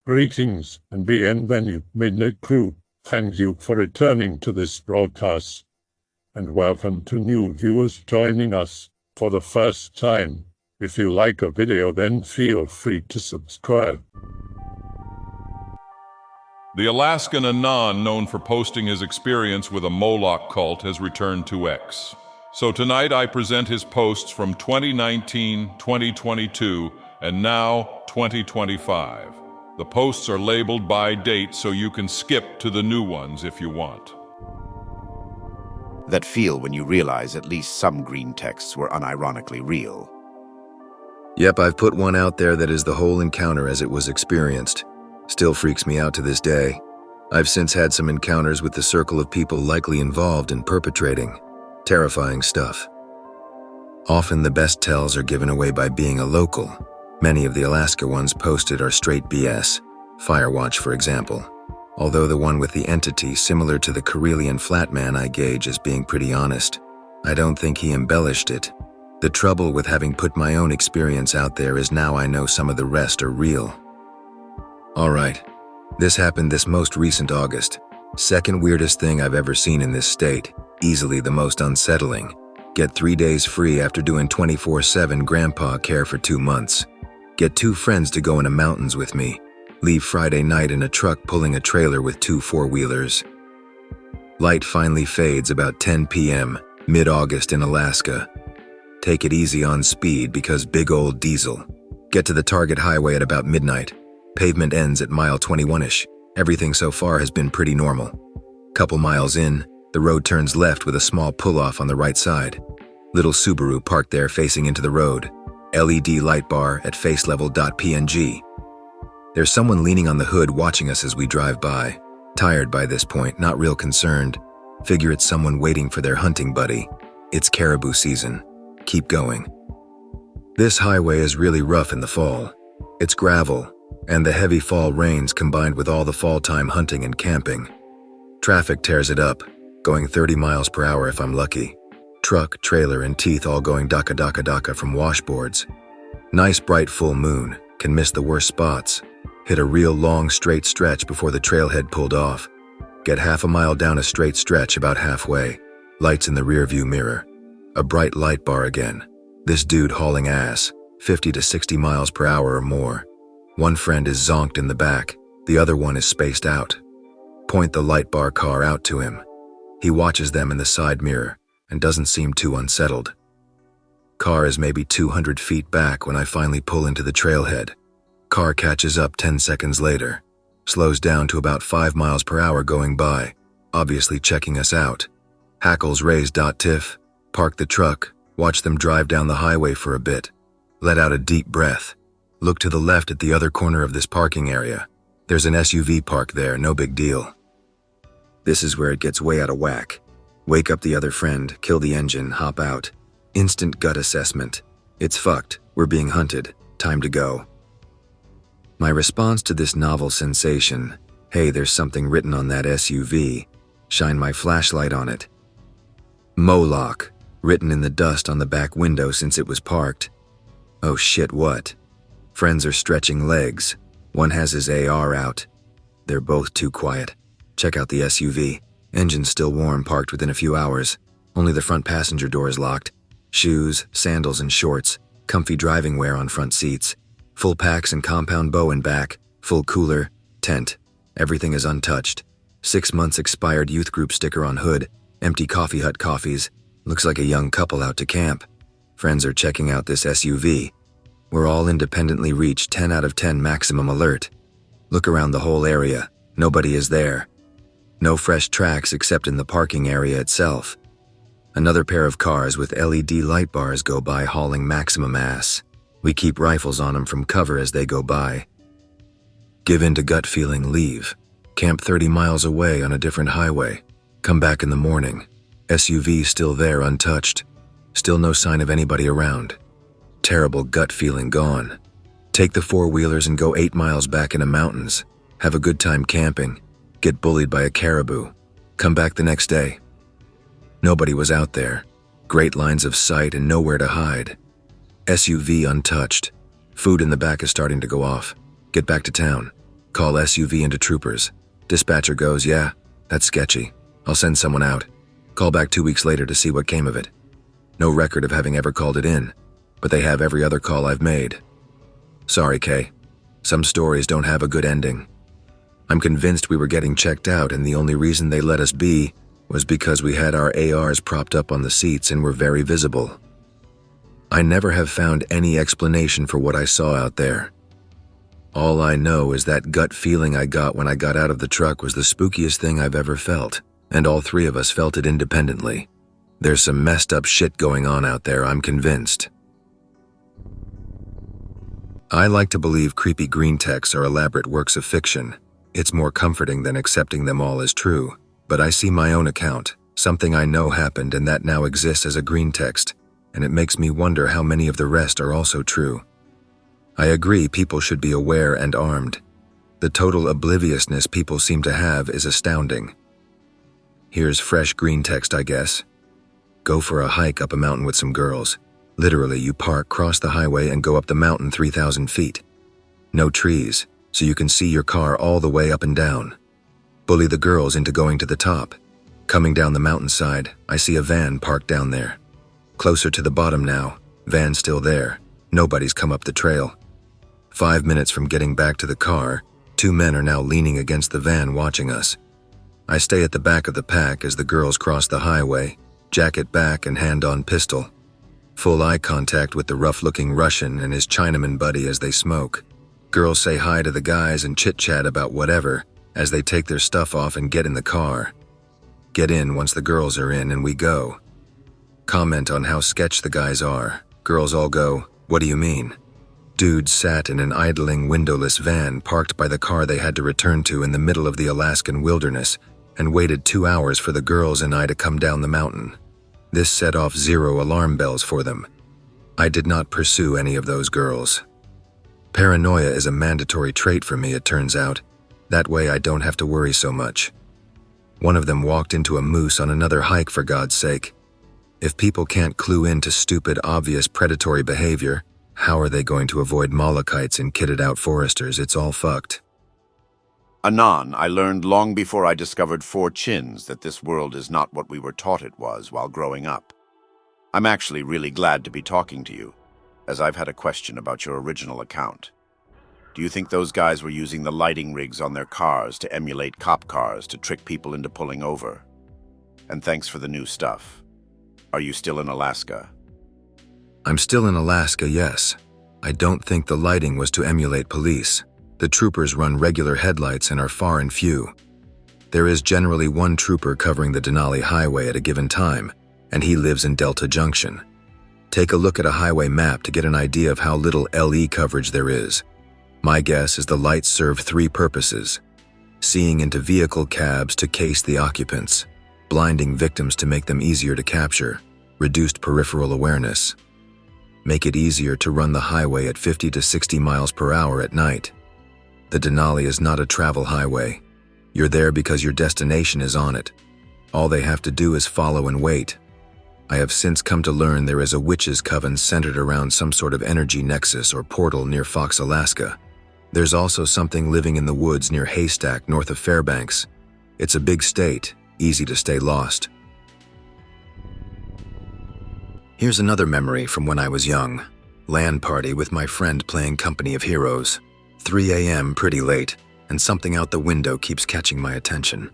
Greetings and bienvenue, Midnight Crew. Thank you for returning to this broadcast. And welcome to new viewers joining us for the first time. If you like a video, then feel free to subscribe. The Alaskan Anon, known for posting his experience with a Moloch cult, has returned to X. So tonight I present his posts from 2019, 2022, and now 2025. The posts are labeled by date so you can skip to the new ones if you want. That feel when you realize at least some Greentexts were unironically real. Yep, I've put one out there that is the whole encounter as it was experienced. Still freaks me out to this day. I've since had some encounters with the circle of people likely involved in perpetrating terrifying stuff. Often the best tells are given away by being a local. Many of the Alaska ones posted are straight BS. Firewatch, for example. Although the one with the entity similar to the Karelian Flatman I gauge as being pretty honest. I don't think he embellished it. The trouble with having put my own experience out there is now I know some of the rest are real. Alright, this happened this most recent August. Second weirdest thing I've ever seen in this state, easily the most unsettling. Get 3 days free after doing 24/7 grandpa care for 2 months. Get 2 friends to go in the mountains with me. Leave Friday night in a truck pulling a trailer with 2 four-wheelers. Light finally fades about 10 p.m., mid-August in Alaska. Take it easy on speed because big old diesel. Get to the target highway at about midnight. Pavement ends at mile 21-ish. Everything so far has been pretty normal. Couple miles in, the road turns left with a small pull-off on the right side. Little Subaru parked there facing into the road. LED light bar at face level.png. There's someone leaning on the hood watching us as we drive by. Tired by this point, not real concerned. Figure it's someone waiting for their hunting buddy. It's caribou season. Keep going. This highway is really rough in the fall. It's gravel, and the heavy fall rains combined with all the fall-time hunting and camping. Traffic tears it up, going 30 miles per hour if I'm lucky. Truck, trailer, and teeth all going daka daka daka from washboards. Nice bright full moon, can miss the worst spots. Hit a real long straight stretch before the trailhead pulled off. Get half a mile down a straight stretch about halfway. Lights in the rearview mirror. A bright light bar again. This dude hauling ass, 50 to 60 miles per hour or more. One friend is zonked in the back, the other one is spaced out. Point the light bar car out to him. He watches them in the side mirror and doesn't seem too unsettled. Car is maybe 200 feet back when I finally pull into the trailhead. Car catches up 10 seconds later. Slows down to about 5 miles per hour going by, obviously checking us out. Hackles raised. Tiff. Park the truck, watch them drive down the highway for a bit. Let out a deep breath. Look to the left at the other corner of this parking area. There's an SUV parked there, no big deal. This is where it gets way out of whack. Wake up the other friend, kill the engine, hop out. Instant gut assessment. It's fucked, we're being hunted, time to go. My response to this novel sensation, hey, there's something written on that SUV. Shine my flashlight on it. Moloch, written in the dust on the back window since it was parked. Oh shit, what? Friends are stretching legs. One has his AR out. They're both too quiet. Check out the SUV. Engine's still warm, parked within a few hours. Only the front passenger door is locked. Shoes, sandals, and shorts. Comfy driving wear on front seats. Full packs and compound bow in back. Full cooler. Tent. Everything is untouched. 6 months expired youth group sticker on hood. Empty coffee hut coffees. Looks like a young couple out to camp. Friends are checking out this SUV. We're all independently reached 10 out of 10 maximum alert. Look around the whole area. Nobody is there. No fresh tracks except in the parking area itself. Another pair of cars with LED light bars go by hauling maximum ass. We keep rifles on them from cover as they go by. Give in to gut feeling, leave. Camp 30 miles away on a different highway. Come back in the morning. SUV still there untouched. Still no sign of anybody around. Terrible gut feeling gone. Take the four-wheelers and go 8 miles back in the mountains. Have a good time camping. Get bullied by a caribou. Come back the next day. Nobody was out there. Great lines of sight and nowhere to hide. SUV untouched. Food in the back is starting to go off. Get back to town. Call SUV into troopers. Dispatcher goes, yeah, that's sketchy. I'll send someone out. Call back 2 weeks later to see what came of it. No record of having ever called it in, but they have every other call I've made. Sorry, Kay. Some stories don't have a good ending. I'm convinced we were getting checked out, and the only reason they let us be was because we had our ARs propped up on the seats and were very visible. I never have found any explanation for what I saw out there. All I know is that gut feeling I got when I got out of the truck was the spookiest thing I've ever felt, and all three of us felt it independently. There's some messed up shit going on out there, I'm convinced. I like to believe creepy Greentexts are elaborate works of fiction. It's more comforting than accepting them all as true. But I see my own account, something I know happened and that now exists as a Greentext, and it makes me wonder how many of the rest are also true. I agree people should be aware and armed. The total obliviousness people seem to have is astounding. Here's fresh Greentext, I guess. Go for a hike up a mountain with some girls. Literally, you park, cross the highway, and go up the mountain 3,000 feet. No trees, so you can see your car all the way up and down. Bully the girls into going to the top. Coming down the mountainside, I see a van parked down there. Closer to the bottom now, van still there. Nobody's come up the trail. 5 minutes from getting back to the car, 2 men are now leaning against the van watching us. I stay at the back of the pack as the girls cross the highway, jacket back and hand on pistol. Full eye contact with the rough-looking Russian and his Chinaman buddy as they smoke. Girls say hi to the guys and chit-chat about whatever as they take their stuff off and get in the car. Get in once the girls are in and we go. Comment on how sketch the guys are. Girls all go, what do you mean? Dudes sat in an idling windowless van parked by the car they had to return to in the middle of the Alaskan wilderness and waited 2 hours for the girls and I to come down the mountain. This set off 0 alarm bells for them. I did not pursue any of those girls. Paranoia is a mandatory trait for me, it turns out. That way I don't have to worry so much. One of them walked into a moose on another hike, for God's sake. If people can't clue in to stupid, obvious predatory behavior, how are they going to avoid Molochites and kitted out foresters? It's all fucked. Anon, I learned long before I discovered 4 chins that this world is not what we were taught it was while growing up. I'm actually really glad to be talking to you, as I've had a question about your original account. Do you think those guys were using the lighting rigs on their cars to emulate cop cars to trick people into pulling over? And thanks for the new stuff. Are you still in Alaska? I'm still in Alaska, yes. I don't think the lighting was to emulate police. The troopers run regular headlights and are far and few. There is generally one trooper covering the Denali highway at a given time, and he lives in Delta Junction. Take a look at a highway map to get an idea of how little LE coverage there is. My guess is the lights serve 3 purposes: seeing into vehicle cabs to case the occupants, blinding victims to make them easier to capture, reduced peripheral awareness. Make it easier to run the highway at 50 to 60 miles per hour at night. The Denali is not a travel highway. You're there because your destination is on it. All they have to do is follow and wait. I have since come to learn there is a witches' coven centered around some sort of energy nexus or portal near Fox, Alaska. There's also something living in the woods near Haystack, north of Fairbanks. It's a big state, easy to stay lost. Here's another memory from when I was young. LAN Party with my friend playing Company of Heroes. 3 a.m. pretty late, and something out the window keeps catching my attention.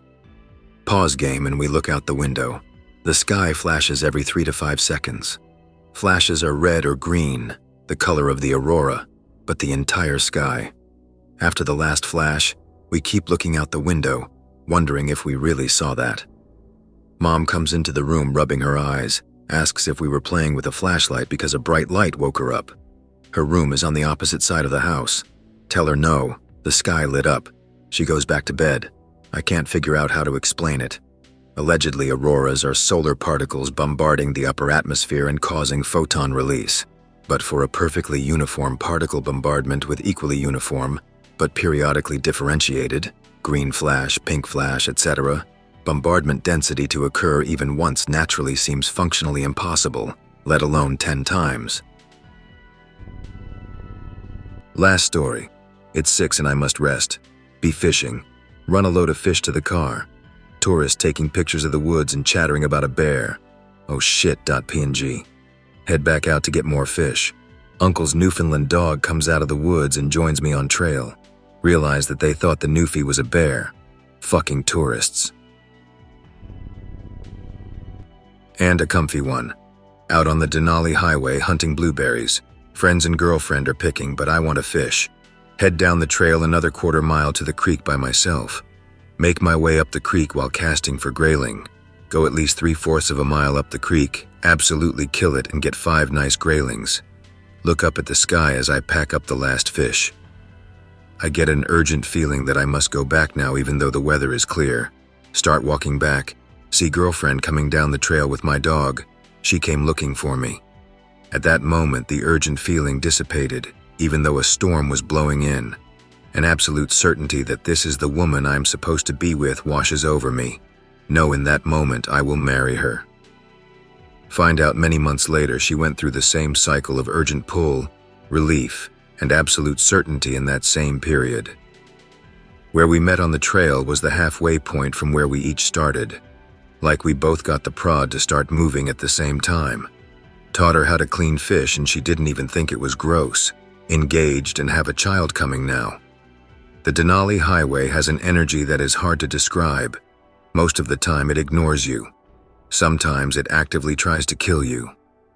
Pause game and we look out the window. The sky flashes every 3 to 5 seconds. Flashes are red or green, the color of the aurora, but the entire sky. After the last flash, we keep looking out the window, wondering if we really saw that. Mom comes into the room rubbing her eyes, asks if we were playing with a flashlight because a bright light woke her up. Her room is on the opposite side of the house. Tell her no, the sky lit up. She goes back to bed. I can't figure out how to explain it. Allegedly, auroras are solar particles bombarding the upper atmosphere and causing photon release. But for a perfectly uniform particle bombardment with equally uniform, but periodically differentiated, green flash, pink flash, etc., bombardment density to occur even once naturally seems functionally impossible, let alone 10 times. Last story. It's 6 and I must rest. Be fishing. Run a load of fish to the car. Tourists taking pictures of the woods and chattering about a bear. Oh shit, .png. Head back out to get more fish. Uncle's Newfoundland dog comes out of the woods and joins me on trail. Realize that they thought the Newfie was a bear. Fucking tourists. And a comfy one. Out on the Denali highway hunting blueberries. Friends and girlfriend are picking, but I want to fish. Head down the trail another quarter-mile to the creek by myself. Make my way up the creek while casting for grayling. Go at least 3/4 of a mile up the creek, absolutely kill it and get 5 nice graylings. Look up at the sky as I pack up the last fish. I get an urgent feeling that I must go back now even though the weather is clear. Start walking back. See girlfriend coming down the trail with my dog. She came looking for me. At that moment, the urgent feeling dissipated, even though a storm was blowing in. An absolute certainty that this is the woman I'm supposed to be with washes over me. Know in that moment I will marry her. Find out many months later she went through the same cycle of urgent pull, relief, and absolute certainty in that same period. Where we met on the trail was the halfway point from where we each started. Like we both got the prod to start moving at the same time. Taught her how to clean fish and she didn't even think it was gross. Engaged and have a child coming now. The Denali highway has an energy that is hard to describe. Most of the time it ignores you. Sometimes it actively tries to kill you.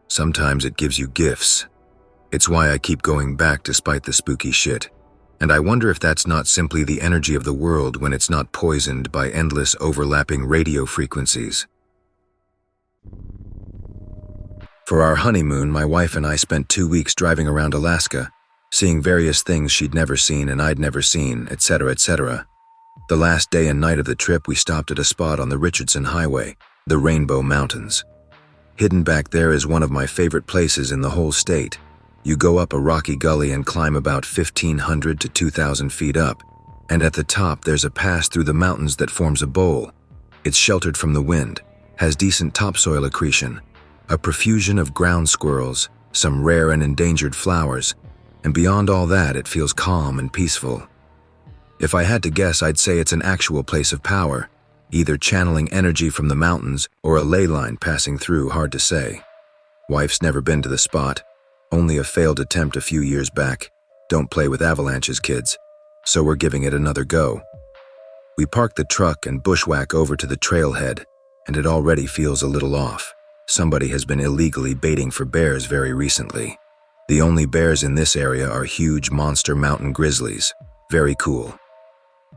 Sometimes it gives you gifts. It's why I keep going back despite the spooky shit. And I wonder if that's not simply the energy of the world when it's not poisoned by endless overlapping radio frequencies. For our honeymoon, my wife and I spent 2 weeks driving around Alaska, seeing various things she'd never seen and I'd never seen, etc., etc. The last day and night of the trip, we stopped at a spot on the Richardson Highway, the Rainbow Mountains. Hidden back there is one of my favorite places in the whole state. You go up a rocky gully and climb about 1,500 to 2,000 feet up, and at the top there's a pass through the mountains that forms a bowl. It's sheltered from the wind, has decent topsoil accretion, a profusion of ground squirrels, some rare and endangered flowers, and beyond all that it feels calm and peaceful. If I had to guess, I'd say it's an actual place of power, either channeling energy from the mountains or a ley line passing through, hard to say. Wife's never been to the spot. Only a failed attempt a few years back. Don't play with avalanches, kids. So we're giving it another go. We park the truck and bushwhack over to the trailhead, and it already feels a little off. Somebody has been illegally baiting for bears very recently. The only bears in this area are huge monster mountain grizzlies. Very cool.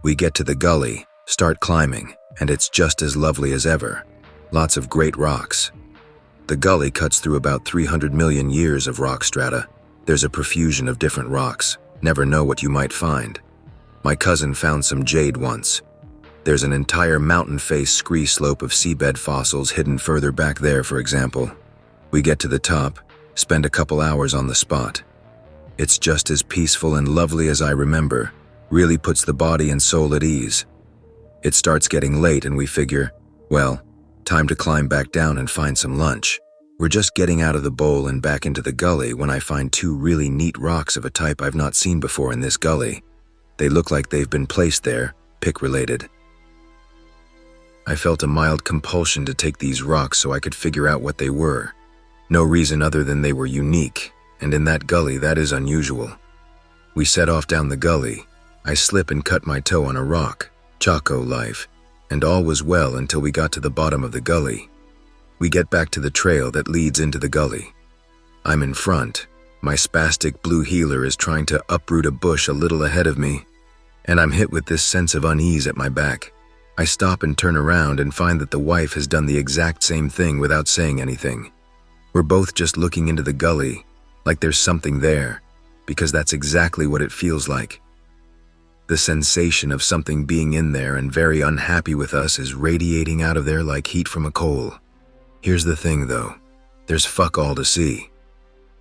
We get to the gully, start climbing, and it's just as lovely as ever. Lots of great rocks. The gully cuts through about 300 million years of rock strata. There's a profusion of different rocks. Never know what you might find. My cousin found some jade once. There's an entire mountain face scree slope of seabed fossils hidden further back there, for example. We get to the top, spend a couple hours on the spot. It's just as peaceful and lovely as I remember. Really puts the body and soul at ease. It starts getting late and we figure, well, time to climb back down and find some lunch. We're just getting out of the bowl and back into the gully when I find 2 really neat rocks of a type I've not seen before in this gully. They look like they've been placed there, pick-related. I felt a mild compulsion to take these rocks so I could figure out what they were. No reason other than they were unique, and in that gully that is unusual. We set off down the gully. I slip and cut my toe on a rock, Chaco life, and all was well until we got to the bottom of the gully. We get back to the trail that leads into the gully. I'm in front. My spastic blue healer is trying to uproot a bush a little ahead of me, and I'm hit with this sense of unease at my back. I stop and turn around and find that the wife has done the exact same thing without saying anything. We're both just looking into the gully, like there's something there, because that's exactly what it feels like. The sensation of something being in there and very unhappy with us is radiating out of there like heat from a coal. Here's the thing though, there's fuck all to see.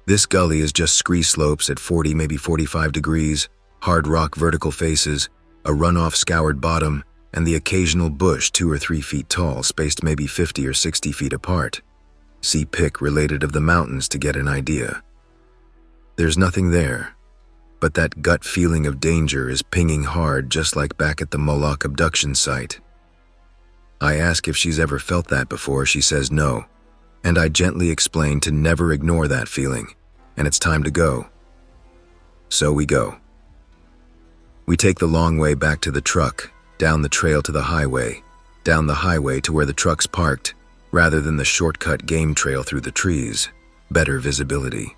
This gully is just scree slopes at 40, maybe 45 degrees, hard rock vertical faces, a runoff scoured bottom, and the occasional bush 2 or 3 feet tall, spaced maybe 50 or 60 feet apart. See pic related of the mountains to get an idea. There's nothing there. but that gut feeling of danger is pinging hard just like back at the Moloch abduction site. I ask if she's ever felt that before. She says no, and I gently explain to never ignore that feeling, and it's time to go. So we go. We take the long way back to the truck, down the trail to the highway, down the highway to where the truck's parked, rather than the shortcut game trail through the trees. Better visibility.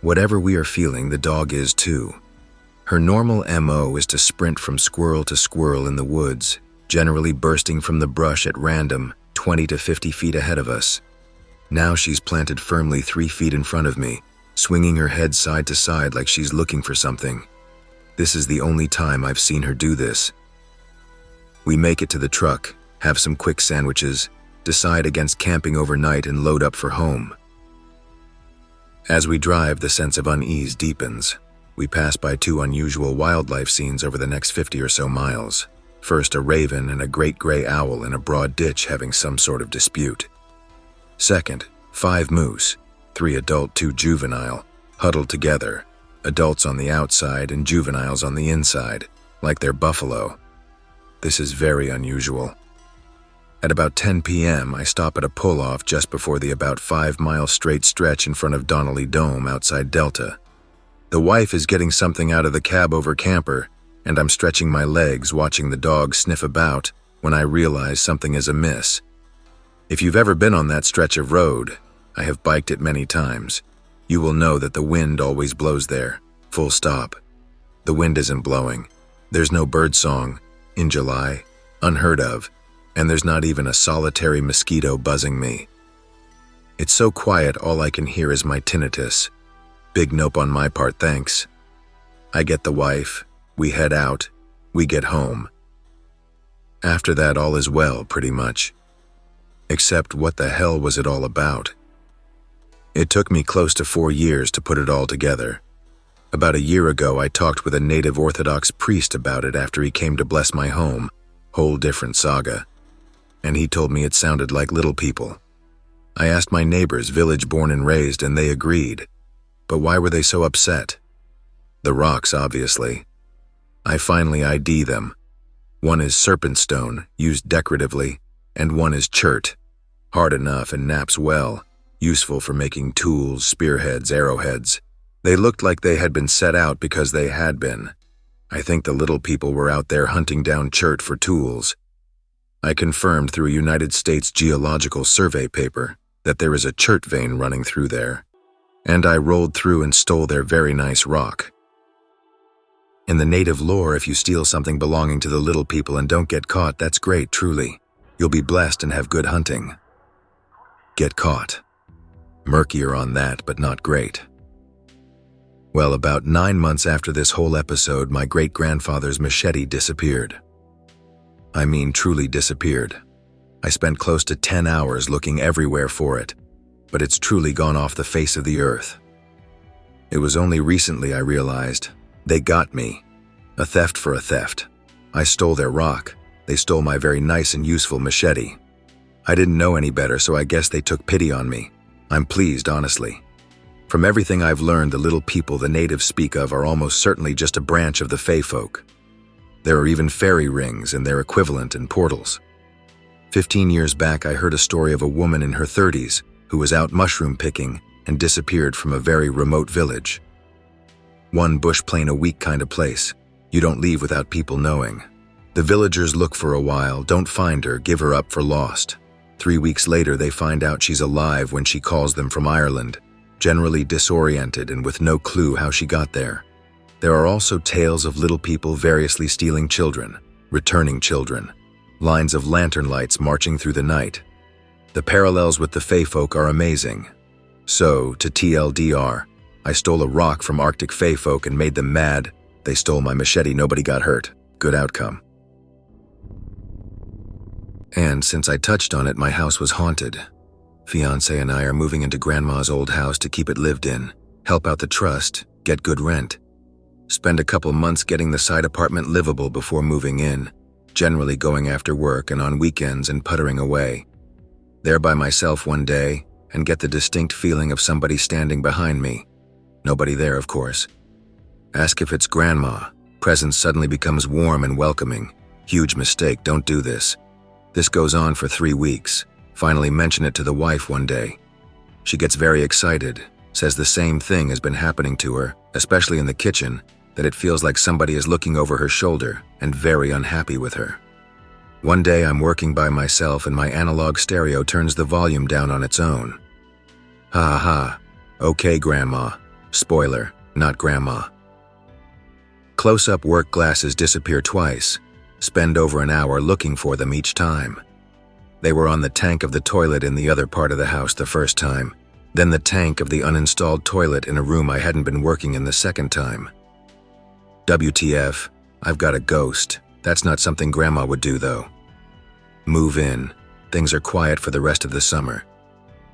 Whatever we are feeling, the dog is too. Her normal MO is to sprint from squirrel to squirrel in the woods, generally bursting from the brush at random, 20 to 50 feet ahead of us. Now she's planted firmly 3 feet in front of me, swinging her head side to side like she's looking for something. This is the only time I've seen her do this. We make it to the truck, have some quick sandwiches, decide against camping overnight and load up for home. As we drive, the sense of unease deepens. We pass by 2 unusual wildlife scenes over the next 50 or so miles. First, a raven and a great gray owl in a broad ditch having some sort of dispute. Second, 5 moose, 3 adult, 2 juvenile, huddled together, adults on the outside and juveniles on the inside, like they're buffalo. This is very unusual. At about 10 p.m., I stop at a pull-off just before the about 5-mile straight stretch in front of Denali Dome outside Delta. The wife is getting something out of the cab over camper, and I'm stretching my legs watching the dog sniff about when I realize something is amiss. If you've ever been on that stretch of road, I have biked it many times, you will know that the wind always blows there, full stop. The wind isn't blowing. There's no bird song, in July, unheard of, and there's not even a solitary mosquito buzzing me. It's so quiet all I can hear is my tinnitus. Big nope on my part, thanks. I get the wife, we head out, we get home. After that all is well, pretty much. Except what the hell was it all about? It took me close to 4 years to put it all together. About a year ago I talked with a native Orthodox priest about it after he came to bless my home, whole different saga. And he told me it sounded like little people. I asked my neighbors, village born and raised, and they agreed. But why were they so upset? The rocks, obviously. I finally ID them. One is serpent stone, used decoratively, and one is chert, hard enough and naps well, useful for making tools, spearheads, arrowheads. They looked like they had been set out because they had been. I think the little people were out there hunting down chert for tools. I confirmed through a United States Geological Survey paper that there is a chert vein running through there, and I rolled through and stole their very nice rock. In the native lore, if you steal something belonging to the little people and don't get caught, that's great, truly. You'll be blessed and have good hunting. Get caught. Murkier on that, but not great. Well, about 9 months after this whole episode, my great-grandfather's machete disappeared. I mean, truly disappeared. I spent close to 10 hours looking everywhere for it, but it's truly gone off the face of the earth. It was only recently I realized they got me. A theft for a theft. I stole their rock. They stole my very nice and useful machete. I didn't know any better, so I guess they took pity on me. I'm pleased, honestly. From everything I've learned, the little people the natives speak of are almost certainly just a branch of the Fey folk. There are even fairy rings and their equivalent in portals. 15 years back, I heard a story of a woman in her 30s who was out mushroom picking and disappeared from a very remote village. One bush plane a week kind of place. You don't leave without people knowing. The villagers look for a while, don't find her, give her up for lost. 3 weeks later, they find out she's alive when she calls them from Ireland, generally disoriented and with no clue how she got there. There are also tales of little people variously stealing children, returning children, lines of lantern lights marching through the night. The parallels with the Fey folk are amazing. So, to TLDR, I stole a rock from Arctic Fey folk and made them mad. They stole my machete, nobody got hurt. Good outcome. And since I touched on it, my house was haunted. Fiancé and I are moving into Grandma's old house to keep it lived in, help out the trust, get good rent. Spend a couple months getting the side apartment livable before moving in, generally going after work and on weekends and puttering away. There by myself one day, and get the distinct feeling of somebody standing behind me. Nobody there, of course. Ask if it's Grandma. Presence suddenly becomes warm and welcoming. Huge mistake, don't do this. This goes on for 3 weeks. Finally mention it to the wife one day. She gets very excited, says the same thing has been happening to her, especially in the kitchen, that it feels like somebody is looking over her shoulder and very unhappy with her. One day I'm working by myself and my analog stereo turns the volume down on its own. Ha ha. Okay, Grandma. Spoiler, not Grandma. Close-up work glasses disappear twice. Spend over an hour looking for them each time. They were on the tank of the toilet in the other part of the house the first time, then the tank of the uninstalled toilet in a room I hadn't been working in the second time. WTF, I've got a ghost. That's not something Grandma would do, though. Move in. Things are quiet for the rest of the summer.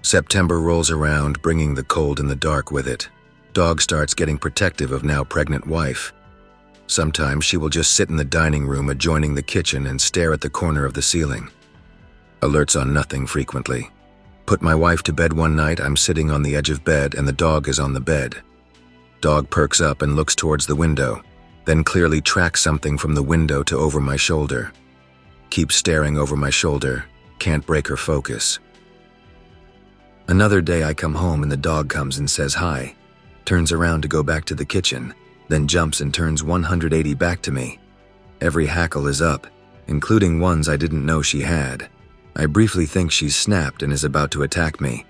September rolls around, bringing the cold and the dark with it. Dog starts getting protective of now pregnant wife. Sometimes she will just sit in the dining room adjoining the kitchen and stare at the corner of the ceiling. Alerts on nothing frequently. Put my wife to bed one night, I'm sitting on the edge of bed and the dog is on the bed. Dog perks up and looks towards the window, then clearly tracks something from the window to over my shoulder. Keeps staring over my shoulder, can't break her focus. Another day I come home and the dog comes and says hi, turns around to go back to the kitchen, then jumps and turns 180 back to me. Every hackle is up, including ones I didn't know she had. I briefly think she's snapped and is about to attack me.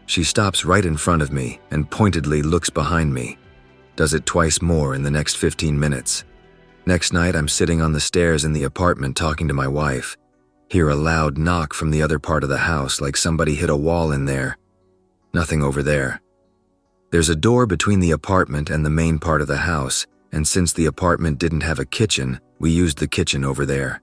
She stops right in front of me and pointedly looks behind me. Does it twice more in the next 15 minutes. Next night I'm sitting on the stairs in the apartment talking to my wife. Hear a loud knock from the other part of the house like somebody hit a wall in there. Nothing over there. There's a door between the apartment and the main part of the house, and since the apartment didn't have a kitchen, we used the kitchen over there.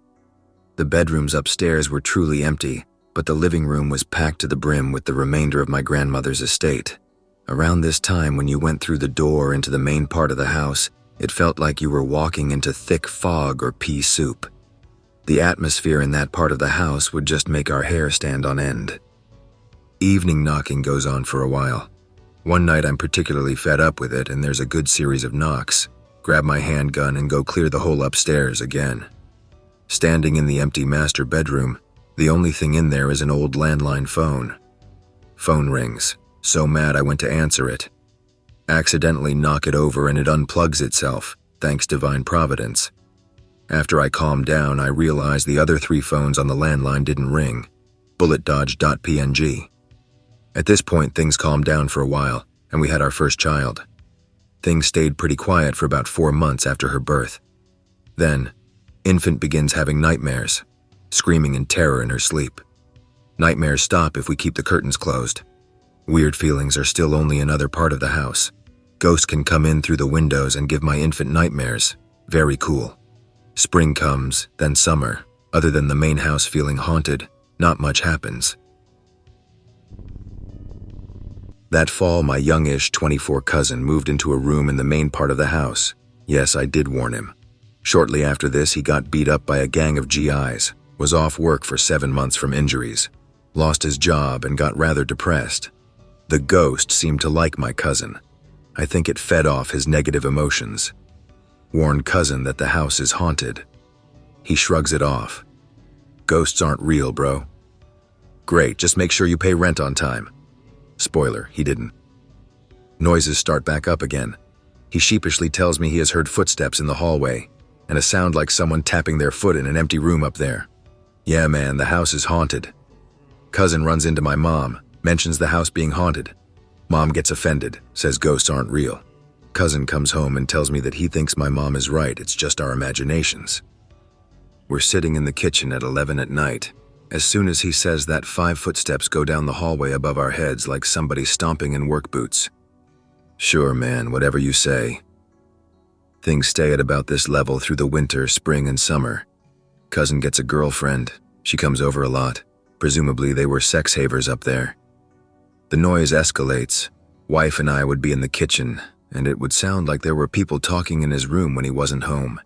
The bedrooms upstairs were truly empty, but the living room was packed to the brim with the remainder of my grandmother's estate. Around this time when you went through the door into the main part of the house, it felt like you were walking into thick fog or pea soup. The atmosphere in that part of the house would just make our hair stand on end. Evening knocking goes on for a while. One night I'm particularly fed up with it and there's a good series of knocks. Grab my handgun and go clear the whole upstairs again. Standing in the empty master bedroom, the only thing in there is an old landline phone. Phone rings. So mad I went to answer it. Accidentally knock it over and it unplugs itself, thanks divine providence. After I calmed down, I realized the other 3 phones on the landline didn't ring. Bullet dodge.png. At this point, things calmed down for a while, and we had our first child. Things stayed pretty quiet for about 4 months after her birth. Then, infant begins having nightmares, screaming in terror in her sleep. Nightmares stop if we keep the curtains closed. Weird feelings are still only another part of the house. Ghosts can come in through the windows and give my infant nightmares. Very cool. Spring comes, then summer. Other than the main house feeling haunted, not much happens. That fall, my youngish 24 cousin moved into a room in the main part of the house. Yes, I did warn him. Shortly after this, he got beat up by a gang of GIs, was off work for 7 months from injuries, lost his job and got rather depressed. The ghost seemed to like my cousin. I think it fed off his negative emotions. Warned cousin that the house is haunted. He shrugs it off. Ghosts aren't real, bro. Great, just make sure you pay rent on time. Spoiler, he didn't. Noises start back up again. He sheepishly tells me he has heard footsteps in the hallway, and a sound like someone tapping their foot in an empty room up there. Yeah, man, the house is haunted. Cousin runs into my mom, mentions the house being haunted. Mom gets offended, says ghosts aren't real. Cousin comes home and tells me that he thinks my mom is right, it's just our imaginations. We're sitting in the kitchen at 11 at night. As soon as he says that, 5 footsteps go down the hallway above our heads like somebody stomping in work boots. Sure, man, whatever you say. Things stay at about this level through the winter, spring, and summer. Cousin gets a girlfriend. She comes over a lot. Presumably they were sex havers up there. The noise escalates. Wife and I would be in the kitchen, and it would sound like there were people talking in his room when he wasn't home.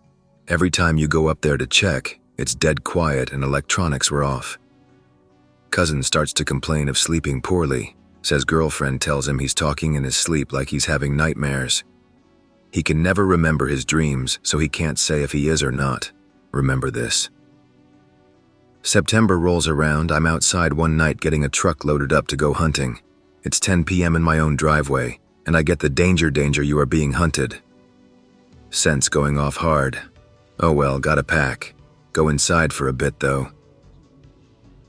Every time you go up there to check, it's dead quiet and electronics were off. Cousin starts to complain of sleeping poorly, says girlfriend tells him he's talking in his sleep like he's having nightmares. He can never remember his dreams, so he can't say if he is or not. Remember this. September rolls around. I'm outside one night getting a truck loaded up to go hunting. It's 10 p.m. in my own driveway, and I get the danger, you are being hunted. Sense going off hard. Oh well, gotta pack. Go inside for a bit though.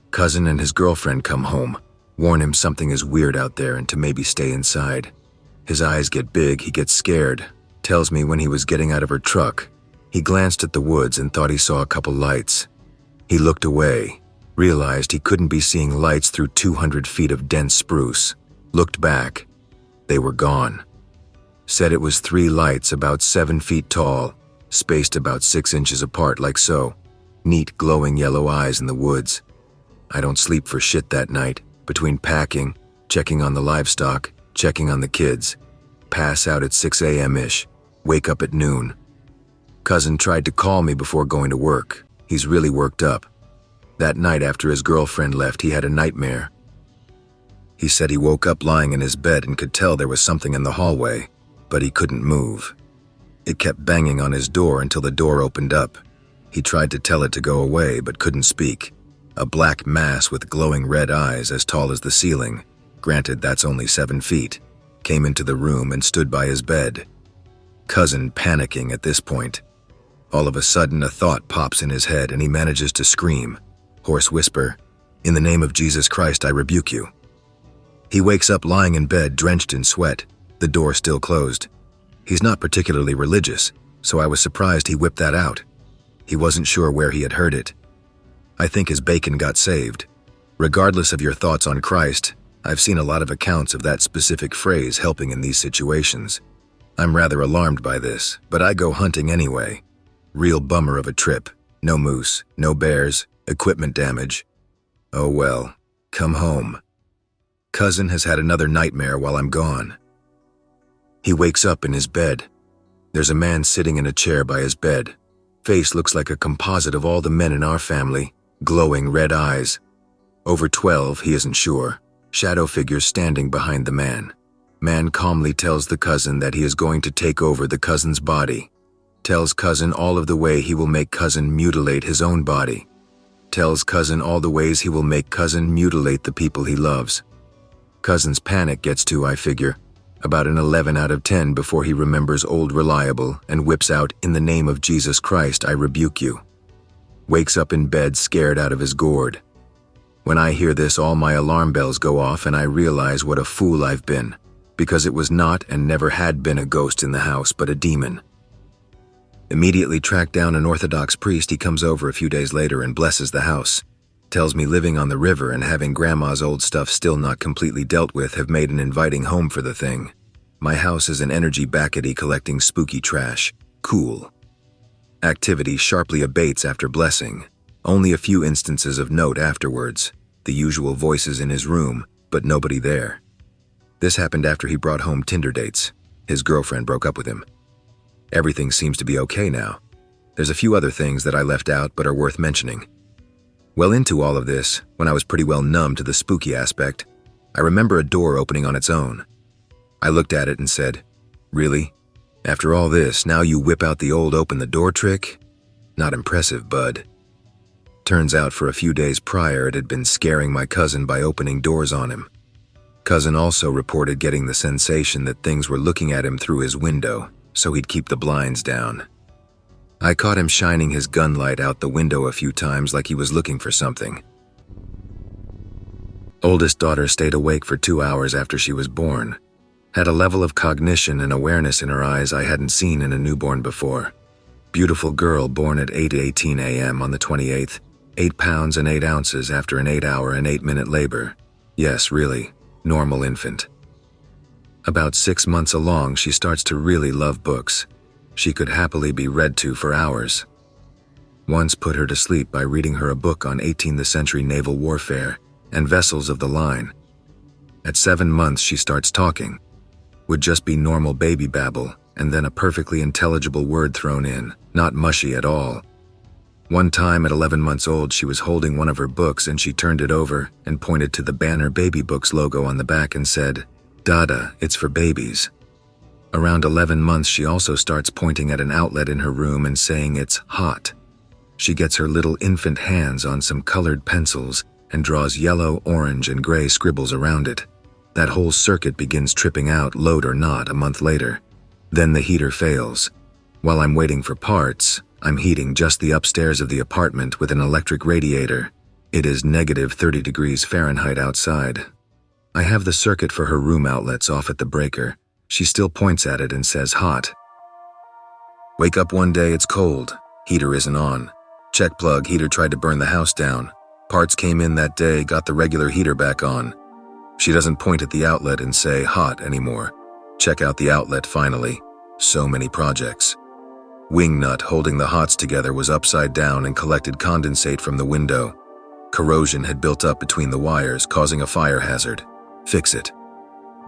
Cousin and his girlfriend come home. Warn him something is weird out there and to maybe stay inside. His eyes get big, he gets scared. Tells me when he was getting out of her truck, he glanced at the woods and thought he saw a couple lights. He looked away, realized he couldn't be seeing lights through 200 feet of dense spruce. Looked back. They were gone. Said it was 3 lights about 7 feet tall, spaced about 6 inches apart like so. Neat glowing yellow eyes in the woods. I don't sleep for shit that night, between packing, checking on the livestock, checking on the kids. Pass out at 6 a.m.-ish, wake up at noon. Cousin tried to call me before going to work. He's really worked up. That night after his girlfriend left, he had a nightmare. He said he woke up lying in his bed and could tell there was something in the hallway, but he couldn't move. It kept banging on his door until the door opened up. He tried to tell it to go away, but couldn't speak. A black mass with glowing red eyes as tall as the ceiling, granted that's only 7 feet, came into the room and stood by his bed. Cousin panicking at this point. All of a sudden a thought pops in his head and he manages to scream. Hoarse whisper, "In the name of Jesus Christ, I rebuke you." He wakes up lying in bed drenched in sweat, the door still closed. He's not particularly religious, so I was surprised he whipped that out. He wasn't sure where he had heard it. I think his bacon got saved. Regardless of your thoughts on Christ, I've seen a lot of accounts of that specific phrase helping in these situations. I'm rather alarmed by this, but I go hunting anyway. Real bummer of a trip. No moose, no bears, equipment damage. Oh well, come home. Cousin has had another nightmare while I'm gone. He wakes up in his bed. There's a man sitting in a chair by his bed. Face looks like a composite of all the men in our family, glowing red eyes. Over 12, he isn't sure. Shadow figures standing behind the man. Man calmly tells the cousin that he is going to take over the cousin's body. Tells cousin all of the way he will make cousin mutilate his own body. Tells cousin all the ways he will make cousin mutilate the people he loves. Cousin's panic gets to, I figure, about an 11 out of 10 before he remembers old reliable and whips out, "In the name of Jesus Christ, I rebuke you." Wakes up in bed scared out of his gourd. When I hear this, all my alarm bells go off and I realize what a fool I've been, because it was not and never had been a ghost in the house, but a demon. Immediately track down an Orthodox priest. He comes over a few days later and blesses the house. Tells me living on the river and having grandma's old stuff still not completely dealt with have made an inviting home for the thing. My house is an energy backety collecting spooky trash. Cool. Activity sharply abates after blessing. Only a few instances of note afterwards. The usual voices in his room, but nobody there. This happened after he brought home Tinder dates. His girlfriend broke up with him. Everything seems to be okay now. There's a few other things that I left out but are worth mentioning. Well into all of this, when I was pretty well numb to the spooky aspect, I remember a door opening on its own. I looked at it and said, "Really? After all this, now you whip out the old open the door trick? Not impressive, bud." Turns out for a few days prior it had been scaring my cousin by opening doors on him. Cousin also reported getting the sensation that things were looking at him through his window, so he'd keep the blinds down. I caught him shining his gun light out the window a few times like he was looking for something. Oldest daughter stayed awake for 2 hours after she was born. Had a level of cognition and awareness in her eyes I hadn't seen in a newborn before. Beautiful girl born at 8:18 a.m. on the 28th, 8 pounds and 8 ounces after an 8-hour and 8-minute labor. Yes, really, normal infant. About 6 months along, she starts to really love books. She could happily be read to for hours. Once put her to sleep by reading her a book on 18th century naval warfare and vessels of the line. At 7 months, she starts talking. Would just be normal baby babble, and then a perfectly intelligible word thrown in, not mushy at all. One time at 11 months old, she was holding one of her books and she turned it over and pointed to the Banner Baby Books logo on the back and said, "Dada, it's for babies." Around 11 months, she also starts pointing at an outlet in her room and saying it's hot. She gets her little infant hands on some colored pencils and draws yellow, orange, and gray scribbles around it. That whole circuit begins tripping out, load or not, a month later. Then the heater fails. While I'm waiting for parts, I'm heating just the upstairs of the apartment with an electric radiator. It is negative 30 degrees Fahrenheit outside. I have the circuit for her room outlets off at the breaker. She still points at it and says hot. Wake up one day, it's cold. Heater isn't on. Check plug, heater tried to burn the house down. Parts came in that day, got the regular heater back on. She doesn't point at the outlet and say hot anymore. Check out the outlet finally. So many projects. Wing nut holding the hots together was upside down and collected condensate from the window. Corrosion had built up between the wires, causing a fire hazard. Fix it.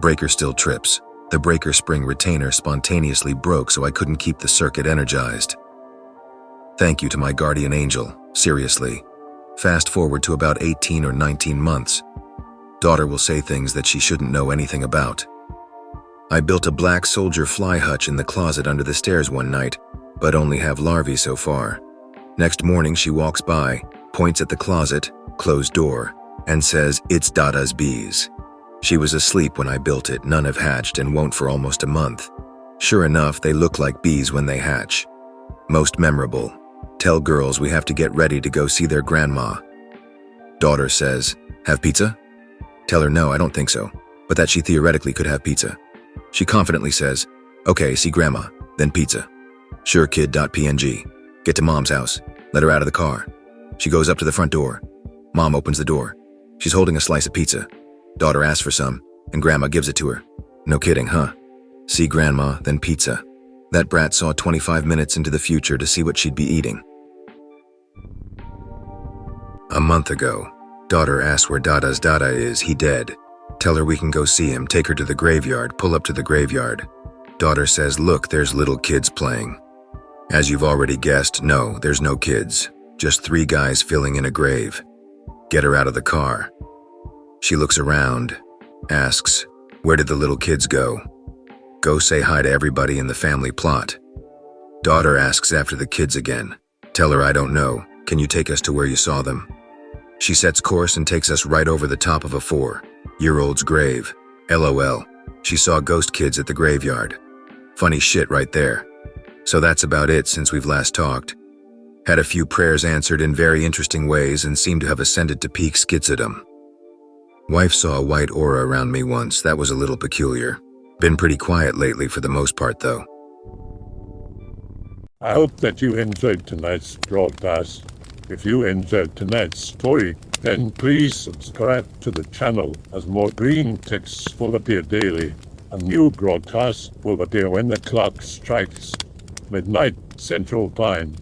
Breaker still trips. The breaker spring retainer spontaneously broke, so I couldn't keep the circuit energized. Thank you to my guardian angel, seriously. Fast forward to about 18 or 19 months. Daughter will say things that she shouldn't know anything about. I built a black soldier fly hutch in the closet under the stairs one night, but only have larvae so far. Next morning she walks by, points at the closet, closed door, and says it's Dada's bees. She was asleep when I built it, none have hatched and won't for almost a month. Sure enough, they look like bees when they hatch. Most memorable. Tell girls we have to get ready to go see their grandma. Daughter says, have pizza? Tell her no, I don't think so, but that she theoretically could have pizza. She confidently says, okay, see grandma, then pizza. Sure kid.png. Get to mom's house. Let her out of the car. She goes up to the front door. Mom opens the door. She's holding a slice of pizza. Daughter asks for some, and grandma gives it to her. No kidding, huh? See grandma, then pizza. That brat saw 25 minutes into the future to see what she'd be eating. A month ago, daughter asks where Dada's Dada is, he dead. Tell her we can go see him, take her to the graveyard, pull up to the graveyard. Daughter says, look, there's little kids playing. As you've already guessed, no, there's no kids. Just 3 guys filling in a grave. Get her out of the car. She looks around, asks, where did the little kids go? Go say hi to everybody in the family plot. Daughter asks after the kids again. Tell her I don't know. Can you take us to where you saw them? She sets course and takes us right over the top of a 4-year-old's grave. LOL. She saw ghost kids at the graveyard. Funny shit right there. So that's about it since we've last talked. Had a few prayers answered in very interesting ways and seemed to have ascended to peak schizodom. Wife saw a white aura around me once. That was a little peculiar. Been pretty quiet lately for the most part though. I hope that you enjoyed tonight's broadcast. If you enjoyed tonight's story, then please subscribe to the channel as more Greentext will appear daily. A new broadcast will appear when the clock strikes midnight Central Time.